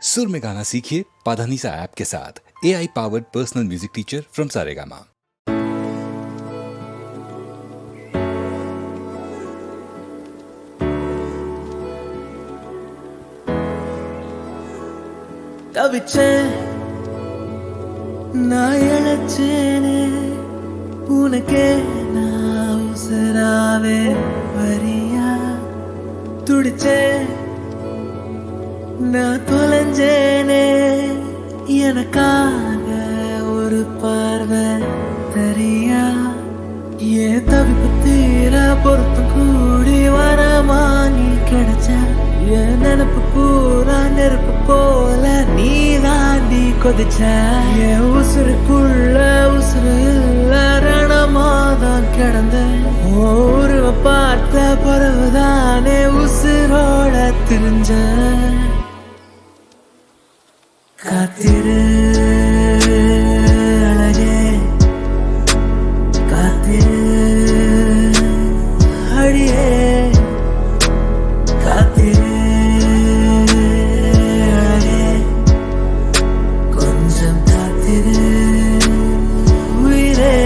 सुर में गाना सीखिए पाधानीसा ऐप के साथ। AI powered personal music teacher from Saregama. தவிச்சேன் நான் இழைச்சேனே உனக்கே நான் உசுராவே வரியா துடிச்சேன் நான் தொலைஞ்சேனே எனக்காக ஒரு பார்வை தெரியா ஏன் தவிப்பு தீர பொருத்தம் கூடி வரமாங்கி கிடைச்ச என் நினப்பு பூரா நெருப்பு போல நீ தாண்டி கொதிச்ச என் உசுருக்குள்ள உசுறு இல்ல ரணமாதான் கிடந்த உருவ பார்த்த பிறகுதானே உசுரோட திரிஞ்ச காத்திரு அழகே காத்திரு அடியே காத்திரு அழகே கொஞ்சம் காத்திரு உயிரே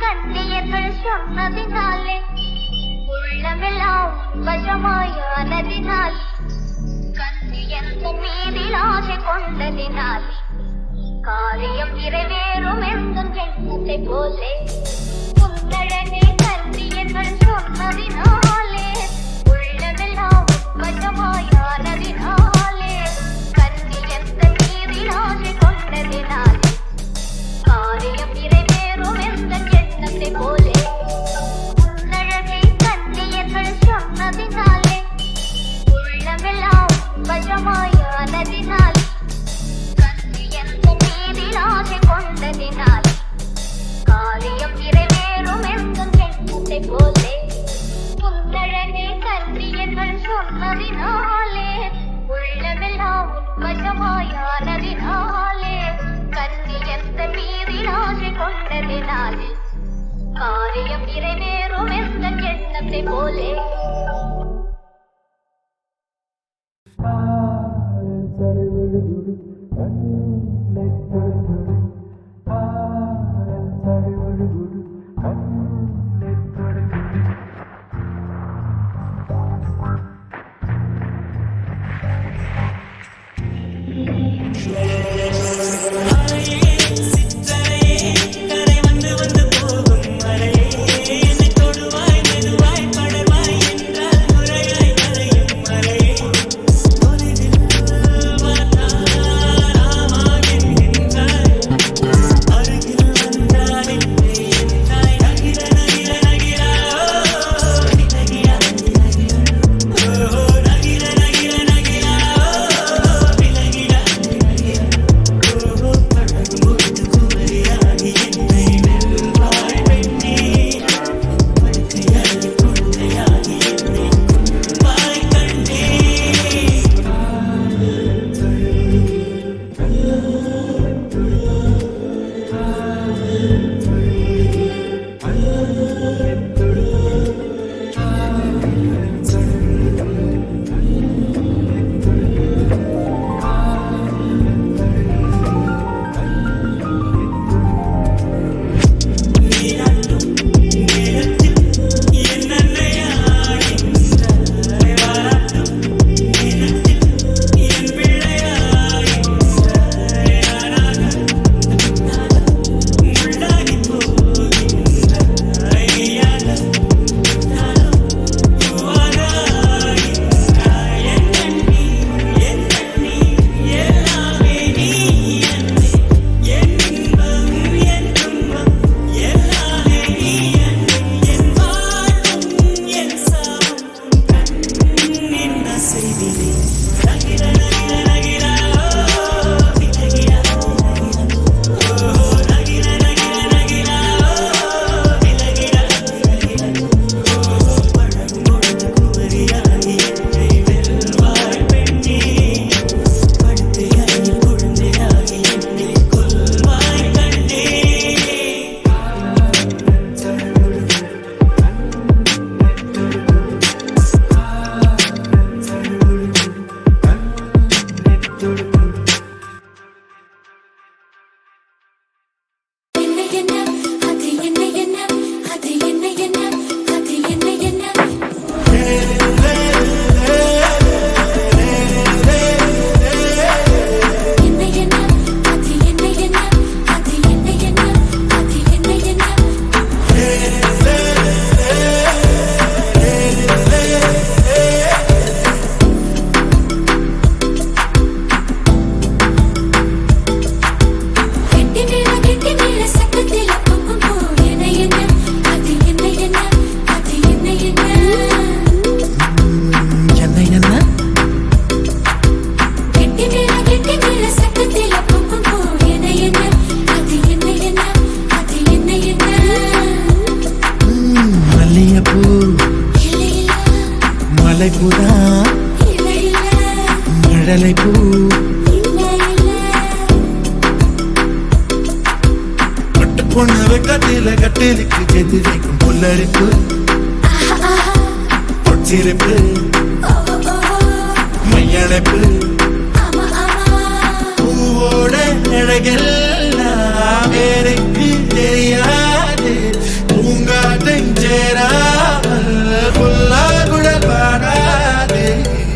கண்ணியர்கள் சொன்னதினாலே உள்ளமெல்லாம் வசமாயானதினால் கண்ணியந்தன் மீதில் ஆசை கொண்டதினால் காரியம் நிறைவேறும் எந்தன் எண்ணத்தை போலே உன்னழகே கண்ணியர்கள் சொன்னதினாலே உள்ளமெல்லாம் வசமாயானதினாலே கண்ணியந்தன் மீதில் ஆசை கொண்டதினால் கொண்டதினாலே காரியம் நிறைவேறும் என்ற எண்ணத்தை போலே மலைப்புதா மழலை பூ பட்டு பொண்ணு வெக்கத்தில கட்டிலுக்கு எது வைக்கும் புல்லரிப்பு பொச்சிருப்பு மையழைப்பு பூவோட அழகெல்லாம் வேறைக்கு தெரியாது பூங்காற்றேராமல் புல்லாகுழல் பாடாது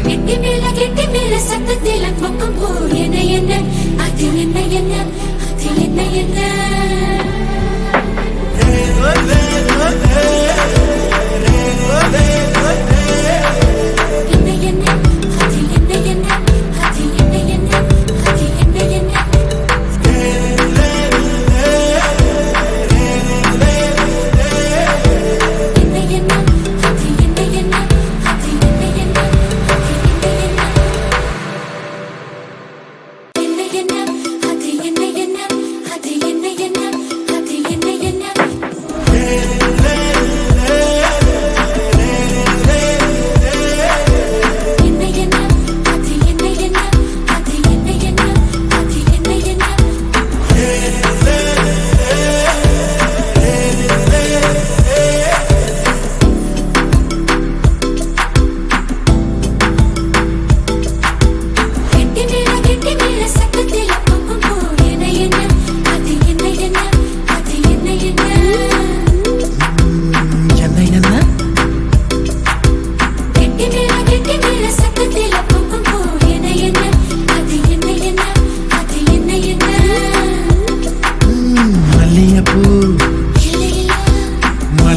கெட்டி மேல சத்தத்தில் பக்கம் போ என்ன என்ன அது என்ன என்ன அது என்ன என்ன Hey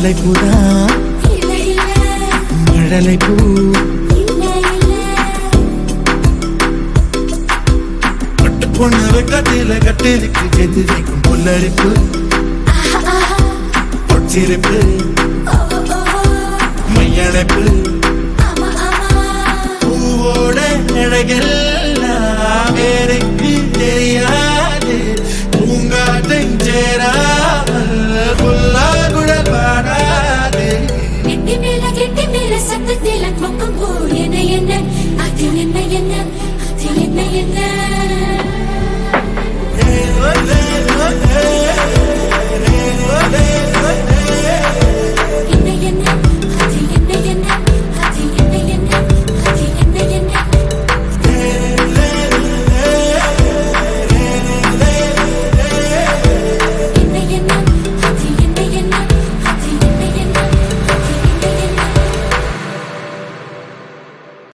தலைப்புதான் இல்ல இல்ல மழலை பூ இல்ல இல்ல பட்டு பொண்ணு வெக்கத்தில கட்டிலுக்கு எது வைக்கும் புல்லரிப்பு பொச்சிருப்பு மையடைப்பு ஆமா ஆமா பூவோட அழகெல்லாம் வேறைக்கு தெரியாது